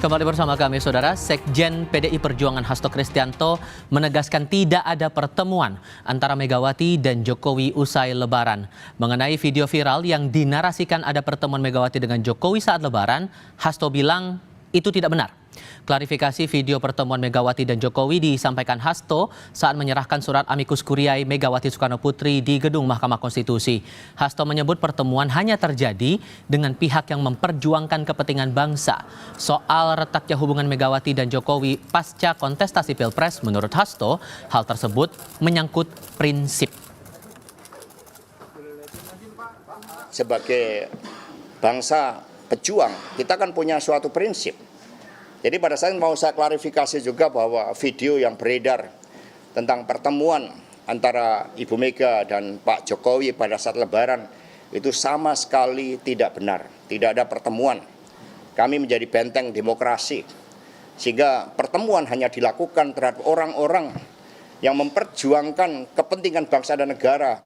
Kembali bersama kami, Saudara. Sekjen PDI Perjuangan Hasto Kristianto menegaskan tidak ada pertemuan antara Megawati dan Jokowi usai Lebaran. Mengenai video viral yang dinarasikan ada pertemuan Megawati dengan Jokowi saat Lebaran, Hasto bilang itu tidak benar. Klarifikasi video pertemuan Megawati dan Jokowi disampaikan Hasto saat menyerahkan surat amicus curiae Megawati Soekarnoputri di gedung Mahkamah Konstitusi. Hasto menyebut pertemuan hanya terjadi dengan pihak yang memperjuangkan kepentingan bangsa. Soal retaknya hubungan Megawati dan Jokowi pasca kontestasi Pilpres, menurut Hasto, hal tersebut menyangkut prinsip. Sebagai bangsa pejuang, kita kan punya suatu prinsip. Jadi pada saat mau saya klarifikasi juga bahwa video yang beredar tentang pertemuan antara Ibu Mega dan Pak Jokowi pada saat Lebaran itu sama sekali tidak benar. Tidak ada pertemuan. Kami menjadi benteng demokrasi. Sehingga pertemuan hanya dilakukan terhadap orang-orang yang memperjuangkan kepentingan bangsa dan negara.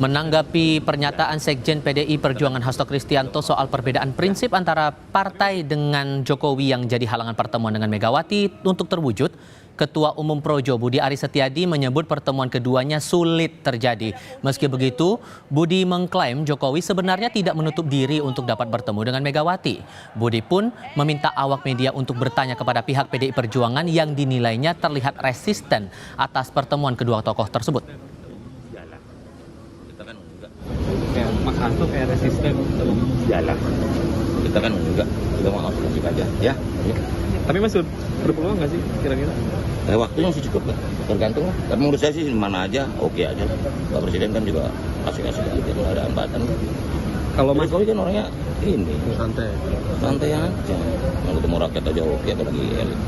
Menanggapi pernyataan Sekjen PDI Perjuangan Hasto Kristianto soal perbedaan prinsip antara partai dengan Jokowi yang jadi halangan pertemuan dengan Megawati untuk terwujud, Ketua Umum Projo Budi Aris Setiadi menyebut pertemuan keduanya sulit terjadi. Meski begitu, Budi mengklaim Jokowi sebenarnya tidak menutup diri untuk dapat bertemu dengan Megawati. Budi pun meminta awak media untuk bertanya kepada pihak PDI Perjuangan yang dinilainya terlihat resisten atas pertemuan kedua tokoh tersebut. Mas Hasto kayak resisten jalan. Kita kan enggak, kita mau lanjut aja, ya. Tapi masih berpeluang nggak sih kira-kira? Waktunya sih cukup lah, tergantung lah. Tapi menurut saya sih mana aja, oke aja. Pak Presiden kan juga kasih-kasih aja, kalau ada hambatan. Kalau Mas Jokowi kan orangnya ini, santai aja. Mau ketemu rakyat aja oke, apalagi elit.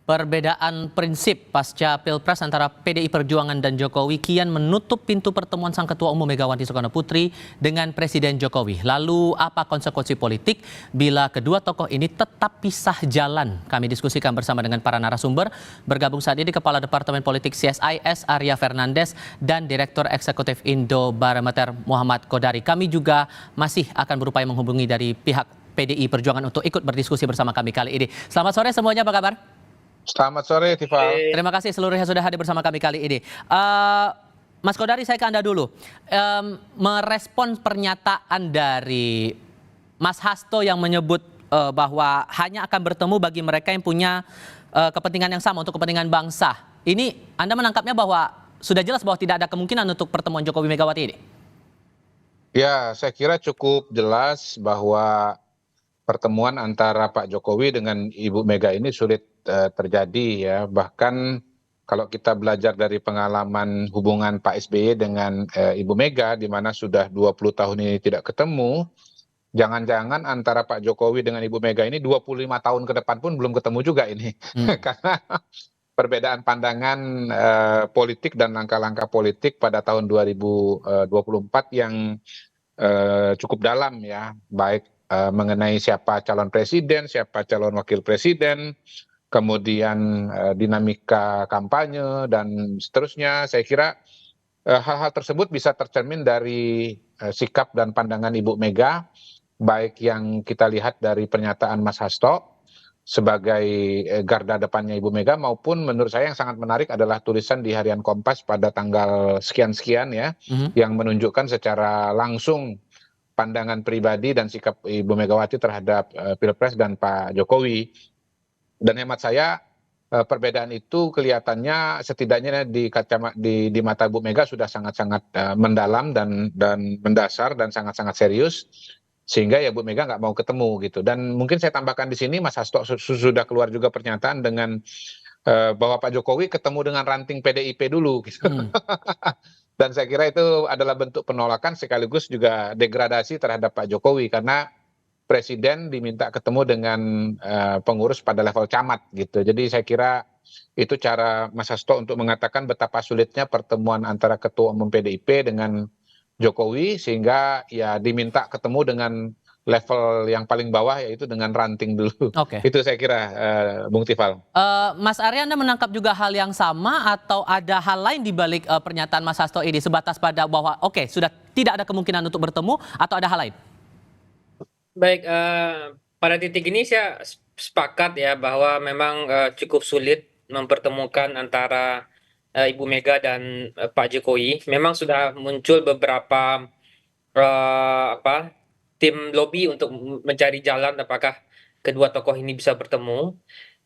Perbedaan prinsip pasca Pilpres antara PDI Perjuangan dan Jokowi kian menutup pintu pertemuan Sang Ketua Umum Megawati Soekarnoputri dengan Presiden Jokowi. Lalu apa konsekuensi politik bila kedua tokoh ini tetap pisah jalan? Kami diskusikan bersama dengan para narasumber. Bergabung saat ini Kepala Departemen Politik CSIS Arya Fernandes dan Direktur Eksekutif Indobarometer Muhammad Kodari. Kami juga masih akan berupaya menghubungi dari pihak PDI Perjuangan untuk ikut berdiskusi bersama kami kali ini. Selamat sore semuanya, apa kabar? Selamat sore, Tifa. Terima kasih seluruhnya sudah hadir bersama kami kali ini. Mas Kodari, saya ke Anda dulu. Merespon pernyataan dari Mas Hasto yang menyebut bahwa hanya akan bertemu bagi mereka yang punya kepentingan yang sama untuk kepentingan bangsa. Ini Anda menangkapnya bahwa sudah jelas bahwa tidak ada kemungkinan untuk pertemuan Jokowi Megawati ini? Ya, saya kira cukup jelas bahwa pertemuan antara Pak Jokowi dengan Ibu Mega ini sulit terjadi ya. Bahkan kalau kita belajar dari pengalaman hubungan Pak SBY dengan Ibu Mega di mana sudah 20 tahun ini tidak ketemu, jangan-jangan antara Pak Jokowi dengan Ibu Mega ini 25 tahun ke depan pun belum ketemu juga ini. Karena perbedaan pandangan politik dan langkah-langkah politik pada tahun 2024 yang cukup dalam ya, baik mengenai siapa calon presiden, siapa calon wakil presiden, kemudian dinamika kampanye dan seterusnya. Saya kira hal-hal tersebut bisa tercermin dari sikap dan pandangan Ibu Mega, baik yang kita lihat dari pernyataan Mas Hasto sebagai garda depannya Ibu Mega, maupun menurut saya yang sangat menarik adalah tulisan di Harian Kompas pada tanggal sekian-sekian ya, yang menunjukkan secara langsung pandangan pribadi dan sikap Ibu Megawati terhadap Pilpres dan Pak Jokowi. Dan hemat saya perbedaan itu kelihatannya setidaknya di mata Bu Mega sudah sangat-sangat mendalam dan mendasar dan sangat-sangat serius, sehingga ya Bu Mega nggak mau ketemu gitu. Dan mungkin saya tambahkan di sini Mas Hasto sudah keluar juga pernyataan dengan bahwa Pak Jokowi ketemu dengan ranting PDIP dulu gitu. Dan saya kira itu adalah bentuk penolakan sekaligus juga degradasi terhadap Pak Jokowi, karena Presiden diminta ketemu dengan pengurus pada level camat gitu. Jadi saya kira itu cara Mas Hasto untuk mengatakan betapa sulitnya pertemuan antara Ketua Umum PDIP dengan Jokowi, sehingga ya diminta ketemu dengan level yang paling bawah, yaitu dengan ranting dulu. Itu saya kira, Bung Tifal. Mas Arya, Anda menangkap juga hal yang sama atau ada hal lain di balik pernyataan Mas Hasto ini, sebatas pada bahwa sudah tidak ada kemungkinan untuk bertemu, atau ada hal lain? Baik, pada titik ini saya sepakat ya bahwa memang cukup sulit mempertemukan antara Ibu Mega dan Pak Jokowi. Memang sudah muncul beberapa apa tim lobby untuk mencari jalan apakah kedua tokoh ini bisa bertemu.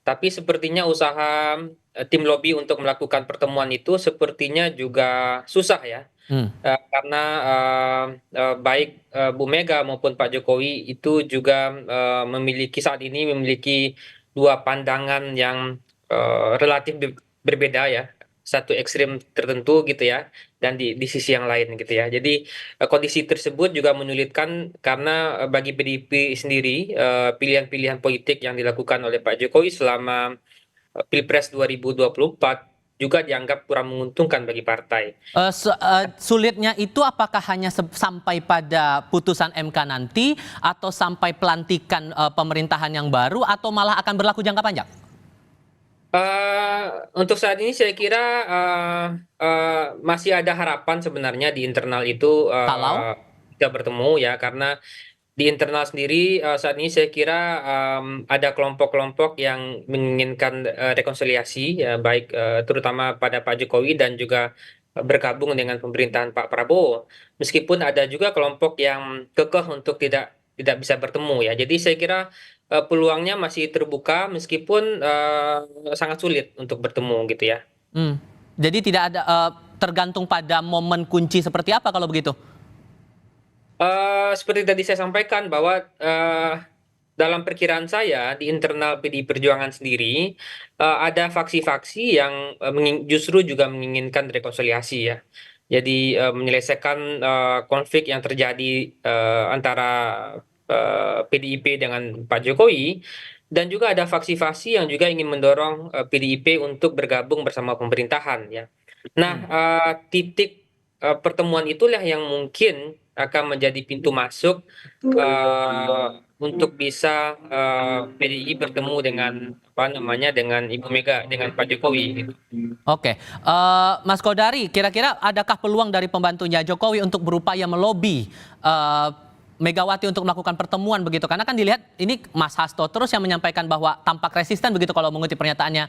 Tapi sepertinya usaha tim lobby untuk melakukan pertemuan itu sepertinya juga susah ya. Hmm. Karena baik Bu Mega maupun Pak Jokowi itu juga saat ini memiliki dua pandangan yang relatif berbeda ya, satu ekstrim tertentu gitu ya, dan di sisi yang lain gitu ya. Jadi kondisi tersebut juga menyulitkan karena bagi PDIP sendiri pilihan-pilihan politik yang dilakukan oleh Pak Jokowi selama Pilpres 2024 juga dianggap kurang menguntungkan bagi partai. Sulitnya itu apakah hanya sampai pada putusan MK nanti atau sampai pelantikan pemerintahan yang baru atau malah akan berlaku jangka panjang? Untuk saat ini saya kira masih ada harapan sebenarnya di internal itu Kalau? bisa bertemu ya, karena di internal sendiri saat ini saya kira ada kelompok-kelompok yang menginginkan rekonsiliasi ya, baik terutama pada Pak Jokowi dan juga bergabung dengan pemerintahan Pak Prabowo. Meskipun ada juga kelompok yang kekeh untuk tidak bisa bertemu ya. Jadi saya kira peluangnya masih terbuka meskipun sangat sulit untuk bertemu gitu ya. Hmm. Jadi tidak ada tergantung pada momen kunci seperti apa kalau begitu? Seperti tadi saya sampaikan bahwa dalam perkiraan saya di internal PDI Perjuangan sendiri ada faksi-faksi yang justru juga menginginkan rekonsiliasi ya. Jadi menyelesaikan konflik yang terjadi antara PDIP dengan Pak Jokowi, dan juga ada faksi-faksi yang juga ingin mendorong PDIP untuk bergabung bersama pemerintahan ya. Nah, titik pertemuan itulah yang mungkin akan menjadi pintu masuk untuk bisa PDI bertemu dengan apa namanya dengan Ibu Mega, dengan Pak Jokowi gitu. Oke, Mas Kodari, kira-kira adakah peluang dari pembantunya Jokowi untuk berupaya melobi Megawati untuk melakukan pertemuan begitu? Karena kan dilihat ini Mas Hasto terus yang menyampaikan bahwa tampak resisten begitu kalau mengutip pernyataannya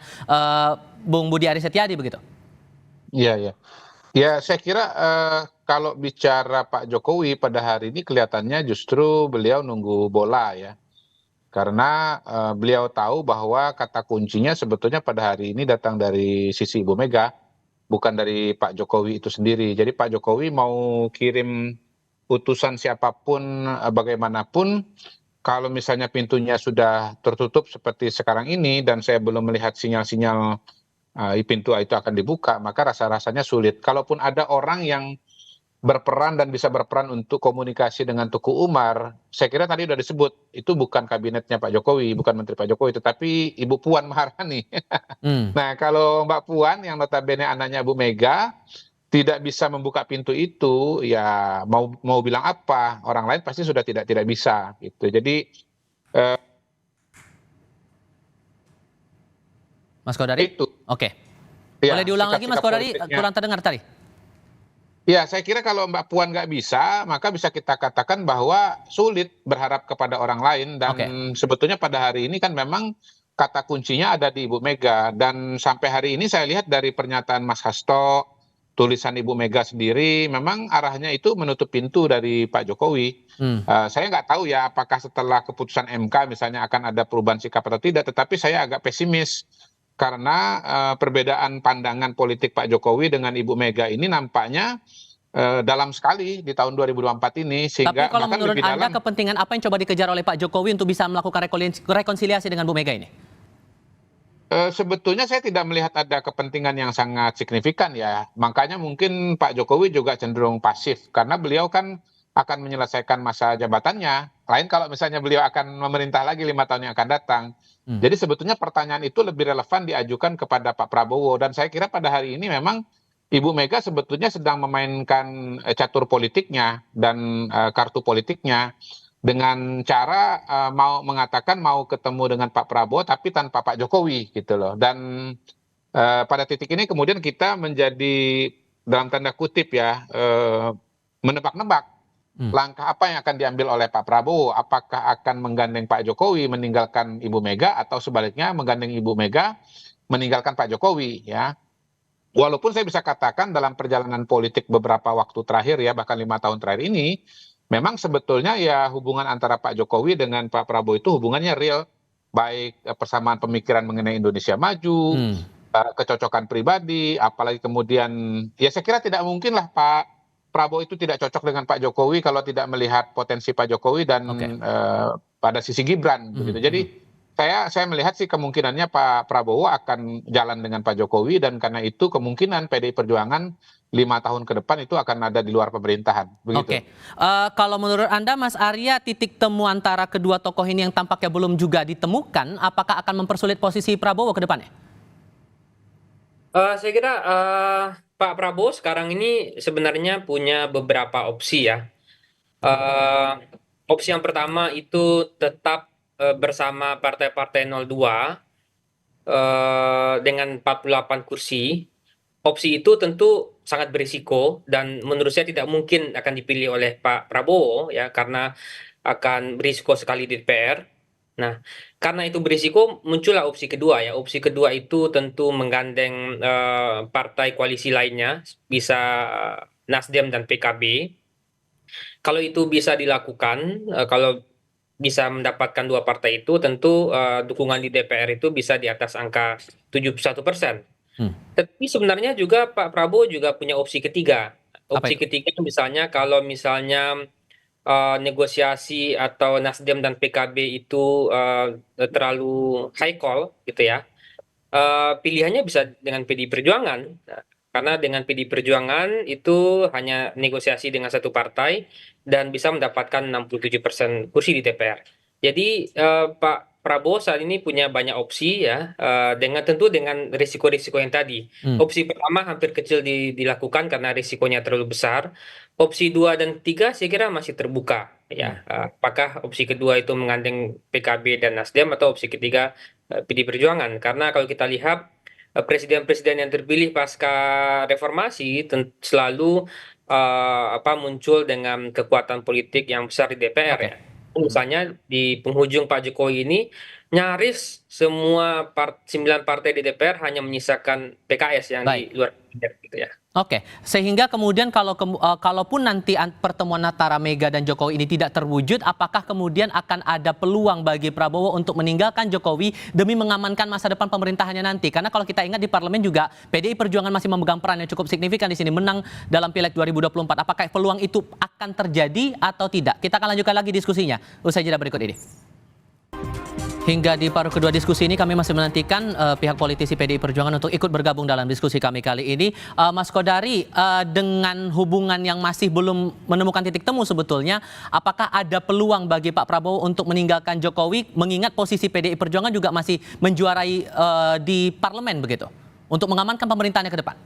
Bung Budi Aris Setiadi begitu. Iya, iya. Ya, saya kira kalau bicara Pak Jokowi pada hari ini kelihatannya justru beliau nunggu bola ya. Karena beliau tahu bahwa kata kuncinya sebetulnya pada hari ini datang dari sisi Ibu Mega, bukan dari Pak Jokowi itu sendiri. Jadi Pak Jokowi mau kirim utusan siapapun, bagaimanapun, kalau misalnya pintunya sudah tertutup seperti sekarang ini dan saya belum melihat sinyal-sinyal pintu itu akan dibuka, maka rasa-rasanya sulit. Kalaupun ada orang yang berperan dan bisa berperan untuk komunikasi dengan Tuku Umar, saya kira tadi sudah disebut, itu bukan kabinetnya Pak Jokowi, bukan Menteri Pak Jokowi, tetapi Ibu Puan Maharani. Nah, kalau Mbak Puan yang notabene anaknya Bu Mega tidak bisa membuka pintu itu, ya mau bilang apa? Orang lain pasti sudah tidak bisa gitu. Jadi Mas Kodari? itu. Oke. Ya, Boleh diulang lagi Mas sikap-sikap Kodari? politiknya. Kurang terdengar tadi. Ya, saya kira kalau Mbak Puan nggak bisa, maka bisa kita katakan bahwa sulit berharap kepada orang lain. Dan Oke. sebetulnya pada hari ini kan memang kata kuncinya ada di Ibu Mega. Dan sampai hari ini saya lihat dari pernyataan Mas Hasto, tulisan Ibu Mega sendiri, memang arahnya itu menutup pintu dari Pak Jokowi. Saya nggak tahu ya apakah setelah keputusan MK misalnya akan ada perubahan sikap atau tidak, tetapi saya agak pesimis. Karena perbedaan pandangan politik Pak Jokowi dengan Ibu Mega ini nampaknya dalam sekali di tahun 2024 ini, sehingga Tapi kalau bahkan menurut lebih Anda dalam. kepentingan apa yang coba dikejar oleh Pak Jokowi untuk bisa melakukan rekonsiliasi dengan Bu Mega ini? Sebetulnya saya tidak melihat ada kepentingan yang sangat signifikan ya. Makanya mungkin Pak Jokowi juga cenderung pasif karena beliau kan akan menyelesaikan masa jabatannya. Lain kalau misalnya beliau akan memerintah lagi 5 tahun yang akan datang. Jadi sebetulnya pertanyaan itu lebih relevan diajukan kepada Pak Prabowo. Dan saya kira pada hari ini memang Ibu Mega sebetulnya sedang memainkan catur politiknya dan kartu politiknya dengan cara mau mengatakan mau ketemu dengan Pak Prabowo tapi tanpa Pak Jokowi gitu loh. Dan pada titik ini kemudian kita menjadi dalam tanda kutip ya menebak-nebak langkah apa yang akan diambil oleh Pak Prabowo? Apakah akan menggandeng Pak Jokowi meninggalkan Ibu Mega atau sebaliknya menggandeng Ibu Mega meninggalkan Pak Jokowi ya? Walaupun saya bisa katakan dalam perjalanan politik beberapa waktu terakhir ya, bahkan 5 tahun terakhir ini, memang sebetulnya ya hubungan antara Pak Jokowi dengan Pak Prabowo itu hubungannya real, baik persamaan pemikiran mengenai Indonesia maju, kecocokan pribadi, apalagi kemudian ya saya kira tidak mungkin lah Pak Prabowo itu tidak cocok dengan Pak Jokowi kalau tidak melihat potensi Pak Jokowi dan pada sisi Gibran begitu. Jadi saya melihat sih kemungkinannya Pak Prabowo akan jalan dengan Pak Jokowi dan karena itu kemungkinan PDI Perjuangan 5 tahun ke depan itu akan ada di luar pemerintahan. Begitu. Oke, kalau menurut Anda Mas Arya, titik temu antara kedua tokoh ini yang tampaknya belum juga ditemukan, apakah akan mempersulit posisi Prabowo ke depannya? Saya kira Pak Prabowo sekarang ini sebenarnya punya beberapa opsi ya. Opsi yang pertama itu tetap bersama partai-partai 02 dengan 48 kursi. Opsi itu tentu sangat berisiko dan menurut saya tidak mungkin akan dipilih oleh Pak Prabowo ya karena akan berisiko sekali di DPR. Nah, karena itu berisiko muncullah opsi kedua ya. Opsi kedua itu tentu menggandeng partai koalisi lainnya, bisa Nasdem dan PKB. Kalau itu bisa dilakukan, kalau bisa mendapatkan dua partai itu, tentu dukungan di DPR itu bisa di atas angka 71%. Tapi sebenarnya juga Pak Prabowo juga punya opsi ketiga. Apa Opsi itu? ketiga misalnya kalau misalnya negosiasi atau Nasdem dan PKB itu terlalu high call gitu ya. Pilihannya bisa dengan PDI Perjuangan. Nah, karena dengan PDI Perjuangan itu hanya negosiasi dengan satu partai dan bisa mendapatkan 67% kursi di DPR. Jadi Pak Prabowo saat ini punya banyak opsi ya, dengan tentu dengan risiko-risiko yang tadi. Opsi pertama hampir kecil dilakukan karena risikonya terlalu besar. Opsi 2 dan 3 saya kira masih terbuka ya. Apakah opsi kedua itu menggandeng PKB dan Nasdem atau opsi ketiga PDI Perjuangan? Karena kalau kita lihat presiden-presiden yang terpilih pasca reformasi selalu muncul dengan kekuatan politik yang besar di DPR Oke. ya. Misalnya di penghujung Pak Jokowi ini nyaris semua 9 partai di DPR hanya menyisakan PKS yang di Baik. luar kabinet gitu ya. Oke, sehingga kemudian kalaupun nanti pertemuan antara Mega dan Jokowi ini tidak terwujud, apakah kemudian akan ada peluang bagi Prabowo untuk meninggalkan Jokowi demi mengamankan masa depan pemerintahannya nanti? Karena kalau kita ingat di parlemen juga PDI Perjuangan masih memegang peran yang cukup signifikan di sini, menang dalam Pileg 2024. Apakah peluang itu akan terjadi atau tidak? Kita akan lanjutkan lagi diskusinya usai jeda berikut ini. Hingga di paruh kedua diskusi ini kami masih menantikan pihak politisi PDI Perjuangan untuk ikut bergabung dalam diskusi kami kali ini. Mas Kodari, dengan hubungan yang masih belum menemukan titik temu sebetulnya, apakah ada peluang bagi Pak Prabowo untuk meninggalkan Jokowi, mengingat posisi PDI Perjuangan juga masih menjuarai di parlemen begitu, untuk mengamankan pemerintahannya ke depan?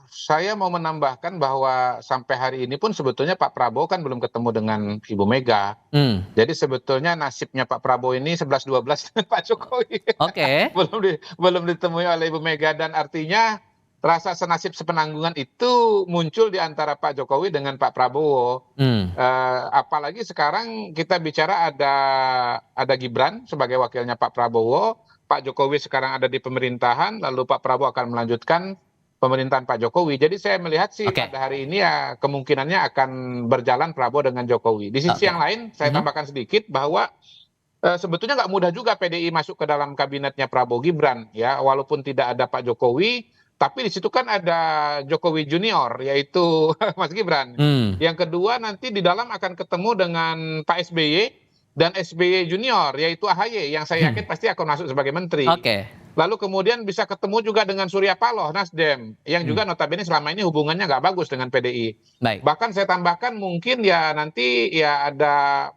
Saya mau menambahkan bahwa sampai hari ini pun sebetulnya Pak Prabowo kan belum ketemu dengan Ibu Mega. Jadi sebetulnya nasibnya Pak Prabowo ini 11-12 dengan Pak Jokowi. Oke. Belum ditemui oleh Ibu Mega dan artinya rasa senasib sepenanggungan itu muncul di antara Pak Jokowi dengan Pak Prabowo. Apalagi sekarang kita bicara ada Gibran sebagai wakilnya Pak Prabowo. Pak Jokowi sekarang ada di pemerintahan, lalu Pak Prabowo akan melanjutkan pemerintahan Pak Jokowi. Jadi saya melihat sih pada hari ini ya kemungkinannya akan berjalan Prabowo dengan Jokowi. Di sisi yang lain saya tambahkan sedikit bahwa sebetulnya nggak mudah juga PDI masuk ke dalam kabinetnya Prabowo Gibran ya, walaupun tidak ada Pak Jokowi, tapi di situ kan ada Jokowi Junior yaitu Mas Gibran. Yang kedua nanti di dalam akan ketemu dengan Pak SBY dan SBY Junior yaitu AHY yang saya yakin pasti akan masuk sebagai menteri. Lalu kemudian bisa ketemu juga dengan Surya Paloh, Nasdem, yang juga notabene selama ini hubungannya nggak bagus dengan PDI. Bahkan saya tambahkan mungkin ya nanti ya ada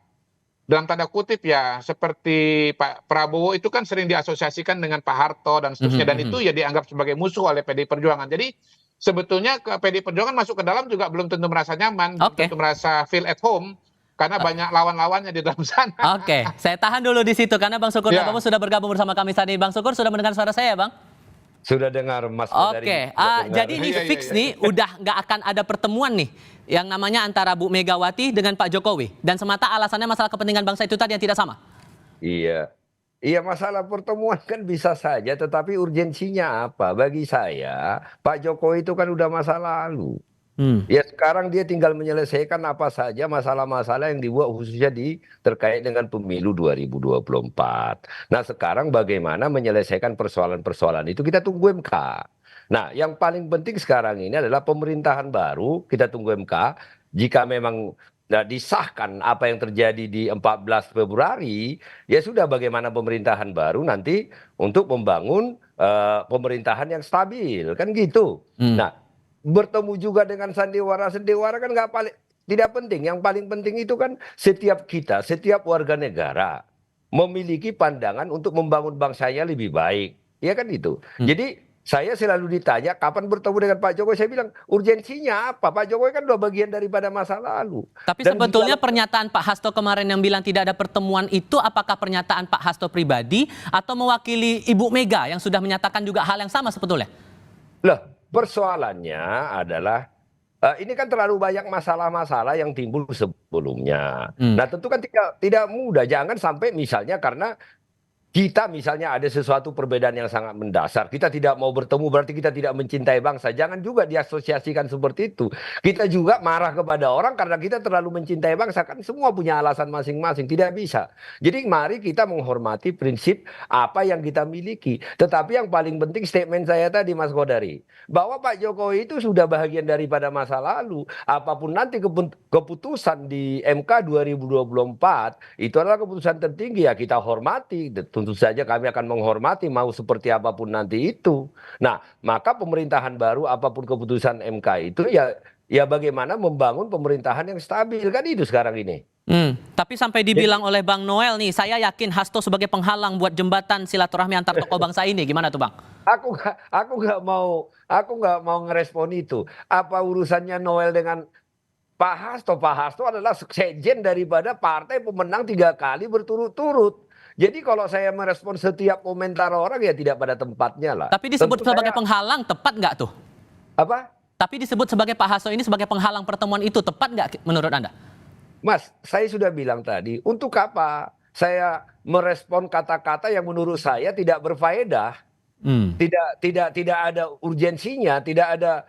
dalam tanda kutip ya seperti Pak Prabowo itu kan sering diasosiasikan dengan Pak Harto dan seterusnya dan itu ya dianggap sebagai musuh oleh PDI Perjuangan. Jadi sebetulnya ke PDI Perjuangan masuk ke dalam juga belum tentu merasa nyaman, belum tentu merasa feel at home. Karena banyak lawan-lawannya di dalam sana. Oke, saya tahan dulu di situ karena Bang Sukur Nabamu sudah bergabung bersama kami saat ini. Bang Sukur sudah mendengar suara saya, Bang? Sudah dengar Mas Oke, Kodari? Sudah dengar. jadi ini fix nih, udah nggak akan ada pertemuan nih yang namanya antara Bu Megawati dengan Pak Jokowi. Dan semata alasannya masalah kepentingan bangsa itu tadi yang tidak sama. Iya. Iya, masalah pertemuan kan bisa saja, tetapi urgensinya apa? Bagi saya, Pak Jokowi itu kan udah masa lalu. Ya sekarang dia tinggal menyelesaikan apa saja masalah-masalah yang dibuat khususnya terkait dengan pemilu 2024. Nah sekarang bagaimana menyelesaikan persoalan-persoalan itu kita tunggu MK. Nah yang paling penting sekarang ini adalah pemerintahan baru, kita tunggu MK. Jika memang disahkan apa yang terjadi di 14 Februari, ya sudah bagaimana pemerintahan baru nanti untuk membangun pemerintahan yang stabil, kan gitu. Nah bertemu juga dengan sandiwara kan tidak penting. Yang paling penting itu kan setiap warga negara memiliki pandangan untuk membangun bangsanya lebih baik, ya kan itu. Jadi saya selalu ditanya kapan bertemu dengan Pak Jokowi, saya bilang urgensinya apa? Pak Jokowi kan udah bagian daripada masa lalu. Tapi Dan sebetulnya pernyataan Pak Hasto kemarin yang bilang tidak ada pertemuan itu apakah pernyataan Pak Hasto pribadi atau mewakili Ibu Mega yang sudah menyatakan juga hal yang sama sebetulnya? Lah, persoalannya adalah ini kan terlalu banyak masalah-masalah yang timbul sebelumnya. Nah, tentu kan tidak mudah. Jangan sampai misalnya karena kita misalnya ada sesuatu perbedaan yang sangat mendasar, kita tidak mau bertemu berarti kita tidak mencintai bangsa. Jangan juga diasosiasikan seperti itu. Kita juga marah kepada orang karena kita terlalu mencintai bangsa. Kan semua punya alasan masing-masing, tidak bisa. Jadi mari kita menghormati prinsip apa yang kita miliki. Tetapi yang paling penting statement saya tadi Mas Kodari, bahwa Pak Jokowi itu sudah bahagian daripada masa lalu. Apapun nanti keputusan di MK 2024 itu adalah keputusan tertinggi, ya kita hormati. Tentu saja kami akan menghormati mau seperti apapun nanti itu. Nah, maka pemerintahan baru apapun keputusan MK itu ya bagaimana membangun pemerintahan yang stabil, kan itu sekarang ini. Tapi sampai dibilang oleh Bang Noel nih, saya yakin Hasto sebagai penghalang buat jembatan silaturahmi antar tokoh bangsa ini. Gimana tuh Bang? Aku nggak mau ngerespon itu. Apa urusannya Noel dengan Pak Hasto? Pak Hasto adalah sekjen daripada partai pemenang 3 kali berturut-turut. Jadi kalau saya merespon setiap komentar orang ya tidak pada tempatnya lah. Tapi disebut sebagai penghalang, tepat nggak tuh? Apa? Tapi disebut sebagai Pak Hasto ini sebagai penghalang pertemuan itu, tepat nggak menurut Anda? Mas, saya sudah bilang tadi, untuk apa saya merespon kata-kata yang menurut saya tidak berfaedah, tidak ada urgensinya, tidak ada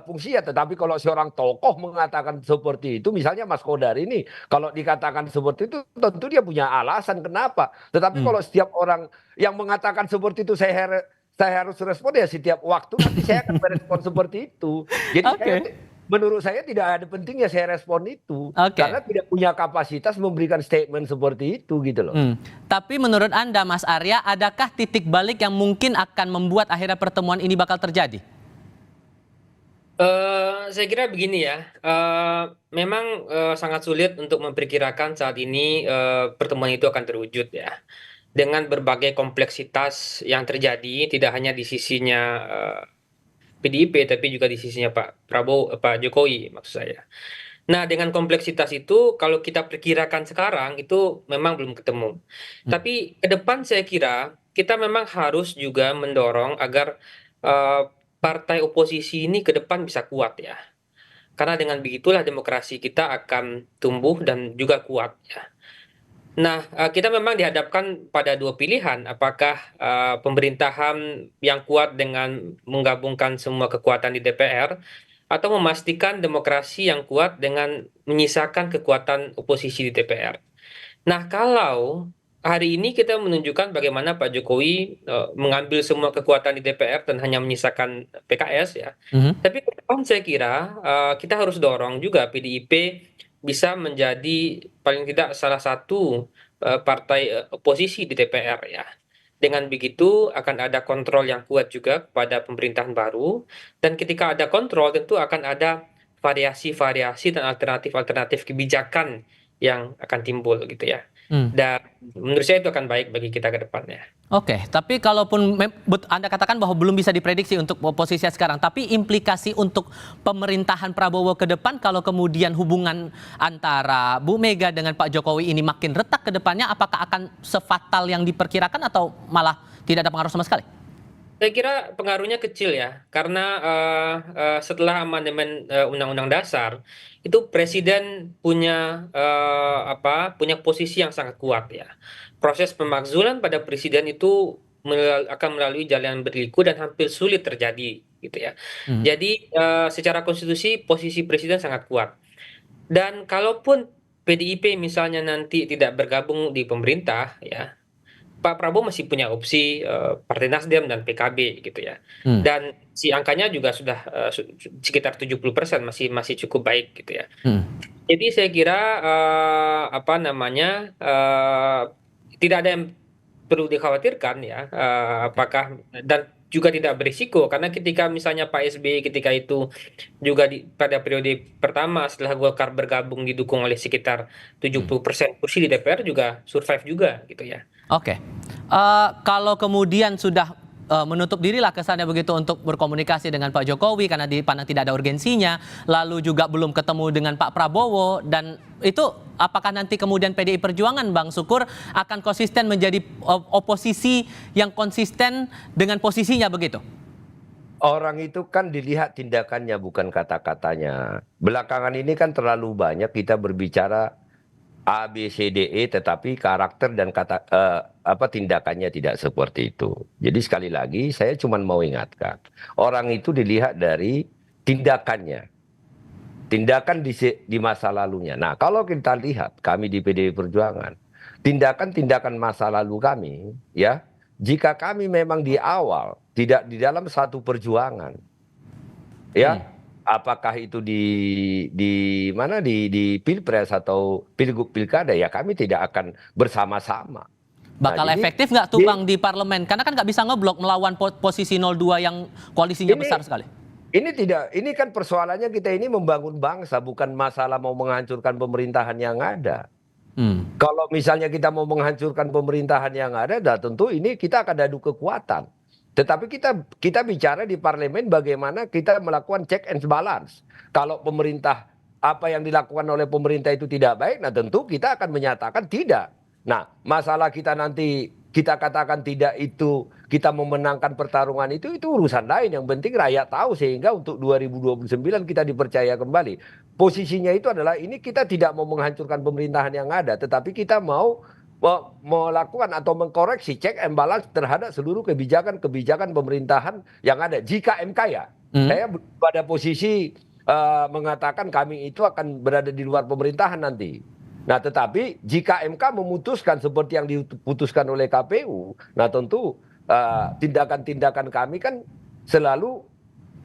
fungsinya. Tetapi kalau seorang tokoh mengatakan seperti itu, misalnya Mas Kodari ini, kalau dikatakan seperti itu, tentu dia punya alasan kenapa. Tetapi kalau setiap orang yang mengatakan seperti itu, saya harus respon ya setiap waktu nanti saya akan merespon seperti itu. Jadi menurut saya tidak ada pentingnya saya respon itu, karena tidak punya kapasitas memberikan statement seperti itu gitu loh. Tapi menurut Anda Mas Arya, adakah titik balik yang mungkin akan membuat akhirnya pertemuan ini bakal terjadi? Saya kira begini ya, memang sangat sulit untuk memperkirakan saat ini pertemuan itu akan terwujud ya. Dengan berbagai kompleksitas yang terjadi, tidak hanya di sisinya PDIP, tapi juga di sisinya Pak Jokowi maksud saya. Nah, dengan kompleksitas itu, kalau kita perkirakan sekarang, itu memang belum ketemu. Tapi ke depan saya kira, kita memang harus juga mendorong agar partai oposisi ini ke depan bisa kuat ya. Karena dengan begitulah demokrasi kita akan tumbuh dan juga kuat ya. Nah, kita memang dihadapkan pada 2 pilihan, apakah pemerintahan yang kuat dengan menggabungkan semua kekuatan di DPR, atau memastikan demokrasi yang kuat dengan menyisakan kekuatan oposisi di DPR. Nah, kalau hari ini kita menunjukkan bagaimana Pak Jokowi mengambil semua kekuatan di DPR dan hanya menyisakan PKS ya. Tapi ke depan saya kira kita harus dorong juga PDIP bisa menjadi paling tidak salah satu partai oposisi di DPR ya. Dengan begitu akan ada kontrol yang kuat juga kepada pemerintahan baru, dan ketika ada kontrol tentu akan ada variasi-variasi dan alternatif-alternatif kebijakan yang akan timbul gitu ya. Dan menurut saya itu akan baik bagi kita ke depannya. Oke, tapi kalaupun Anda katakan bahwa belum bisa diprediksi untuk posisi sekarang, tapi implikasi untuk pemerintahan Prabowo ke depan kalau kemudian hubungan antara Bu Mega dengan Pak Jokowi ini makin retak ke depannya, apakah akan sefatal yang diperkirakan atau malah tidak ada pengaruh sama sekali? Saya kira pengaruhnya kecil ya, karena setelah amandemen Undang-Undang Dasar itu Presiden punya punya posisi yang sangat kuat ya. Proses pemakzulan pada Presiden itu akan melalui jalan berliku dan hampir sulit terjadi gitu ya. Hmm. Jadi secara konstitusi posisi Presiden sangat kuat. Dan kalaupun PDIP misalnya nanti tidak bergabung di pemerintah ya, Pak Prabowo masih punya opsi Partai Nasdem dan PKB gitu ya. Hmm. Dan si angkanya juga sudah sekitar 70%, masih cukup baik gitu ya. Hmm. Jadi saya kira tidak ada yang perlu dikhawatirkan ya, apakah dan juga tidak berisiko karena ketika misalnya Pak SBY ketika itu juga pada periode pertama setelah Golkar bergabung didukung oleh sekitar 70% kursi di DPR juga survive juga gitu ya. Oke. Kalau kemudian sudah menutup dirilah kesannya begitu untuk berkomunikasi dengan Pak Jokowi karena dipandang tidak ada urgensinya, lalu juga belum ketemu dengan Pak Prabowo, dan itu apakah nanti kemudian PDI Perjuangan, Bang Sukur, akan konsisten menjadi oposisi yang konsisten dengan posisinya begitu? Orang itu kan dilihat tindakannya bukan kata-katanya. Belakangan ini kan terlalu banyak kita berbicara A, B, C, D, E, tetapi karakter dan tindakannya tidak seperti itu. Jadi sekali lagi saya cuma mau ingatkan, orang itu dilihat dari tindakannya, tindakan di masa lalunya. Nah, kalau kita lihat kami di PDI Perjuangan, tindakan-tindakan masa lalu kami, ya, jika kami memang di awal tidak di dalam satu perjuangan, ya. Apakah itu di mana di Pilpres atau Pilgub Pilkada, ya kami tidak akan bersama-sama. Bakal jadi efektif nggak tuh Bang di parlemen? Karena kan nggak bisa ngeblok melawan posisi 02 yang koalisinya ini besar sekali. ini kan persoalannya kita ini membangun bangsa, bukan masalah mau menghancurkan pemerintahan yang ada. Kalau misalnya kita mau menghancurkan pemerintahan yang ada, dah tentu ini kita akan adu kekuatan. Tetapi kita bicara di parlemen bagaimana kita melakukan check and balance. Kalau pemerintah, apa yang dilakukan oleh pemerintah itu tidak baik, nah tentu kita akan menyatakan tidak. Nah, masalah kita nanti kita katakan tidak itu, kita memenangkan pertarungan itu urusan lain. Yang penting rakyat tahu sehingga untuk 2029 kita dipercaya kembali. Posisinya itu adalah ini kita tidak mau menghancurkan pemerintahan yang ada, tetapi kita mau melakukan atau mengkoreksi check and balance terhadap seluruh kebijakan pemerintahan yang ada. Jika MK ya, saya pada posisi mengatakan kami itu akan berada di luar pemerintahan nanti. Nah, tetapi jika MK memutuskan seperti yang diputuskan oleh KPU, nah tentu tindakan-tindakan kami kan selalu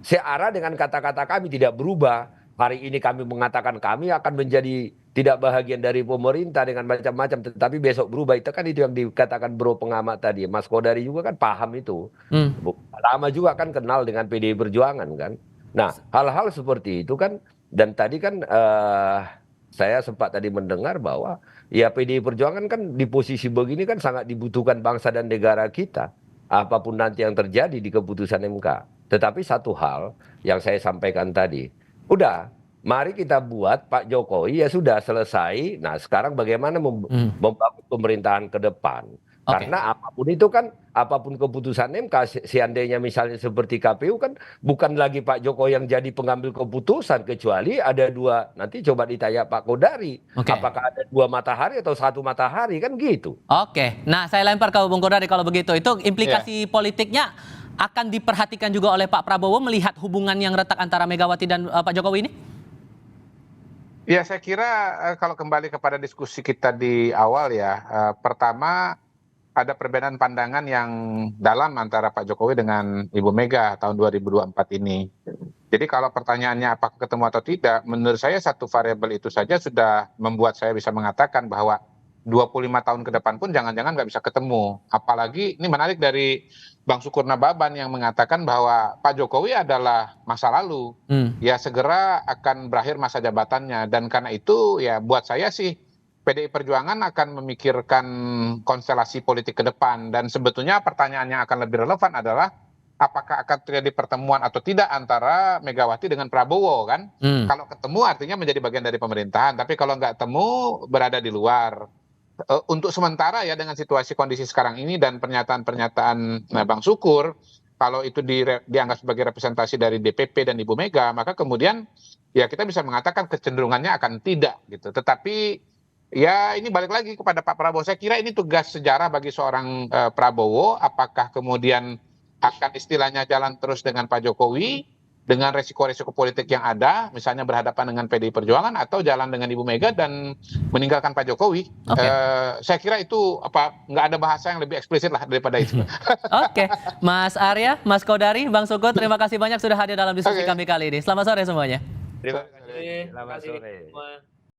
searah dengan kata-kata kami, tidak berubah. Hari ini kami mengatakan kami akan menjadi tidak bahagian dari pemerintah dengan macam-macam, tetapi besok berubah. Itu kan itu yang dikatakan bro pengamat tadi. Mas Kodari juga kan paham itu. Lama juga kan kenal dengan PDI Perjuangan kan. Nah, hal-hal seperti itu kan, dan tadi kan saya sempat tadi mendengar bahwa ya PDI Perjuangan kan di posisi begini kan sangat dibutuhkan bangsa dan negara kita. Apapun nanti yang terjadi di keputusan MK. Tetapi satu hal yang saya sampaikan tadi, udah, mari kita buat Pak Jokowi ya sudah selesai. Nah, sekarang bagaimana membangun pemerintahan ke depan? Karena apapun itu kan, apapun keputusan MK, seandainya misalnya seperti KPU kan bukan lagi Pak Jokowi yang jadi pengambil keputusan, kecuali ada dua, nanti coba ditanya Pak Kodari, apakah ada dua matahari atau satu matahari, kan gitu. Oke, nah saya lempar ke Bung Kodari kalau begitu. Itu implikasi politiknya akan diperhatikan juga oleh Pak Prabowo melihat hubungan yang retak antara Megawati dan Pak Jokowi ini? Ya, saya kira kalau kembali kepada diskusi kita di awal ya, pertama ada perbedaan pandangan yang dalam antara Pak Jokowi dengan Ibu Mega tahun 2024 ini. Jadi kalau pertanyaannya apakah ketemu atau tidak, menurut saya satu variabel itu saja sudah membuat saya bisa mengatakan bahwa 25 tahun ke depan pun jangan-jangan nggak bisa ketemu. Apalagi ini menarik dari Bang Sukur Nababan yang mengatakan bahwa Pak Jokowi adalah masa lalu. Ya segera akan berakhir masa jabatannya. Dan karena itu ya buat saya sih PDI Perjuangan akan memikirkan konstelasi politik ke depan. Dan sebetulnya pertanyaan yang akan lebih relevan adalah apakah akan terjadi pertemuan atau tidak antara Megawati dengan Prabowo kan? Kalau ketemu artinya menjadi bagian dari pemerintahan. Tapi kalau nggak ketemu berada di luar. Untuk sementara ya dengan situasi kondisi sekarang ini dan pernyataan-pernyataan Bang Sukur, kalau itu dianggap sebagai representasi dari DPP dan Ibu Mega, maka kemudian ya kita bisa mengatakan kecenderungannya akan tidak gitu. Tetapi ya ini balik lagi kepada Pak Prabowo. Saya kira ini tugas sejarah bagi seorang Prabowo. Apakah kemudian akan istilahnya jalan terus dengan Pak Jokowi dengan resiko-resiko politik yang ada, misalnya berhadapan dengan PDI Perjuangan atau jalan dengan Ibu Mega dan meninggalkan Pak Jokowi. Saya kira itu nggak ada bahasa yang lebih eksplisit lah daripada itu. Oke, Mas Arya, Mas Kodari, Bang Suko, terima kasih banyak sudah hadir dalam diskusi kami kali ini. Selamat sore semuanya. Terima kasih. Terima Selamat kasih sore. semua.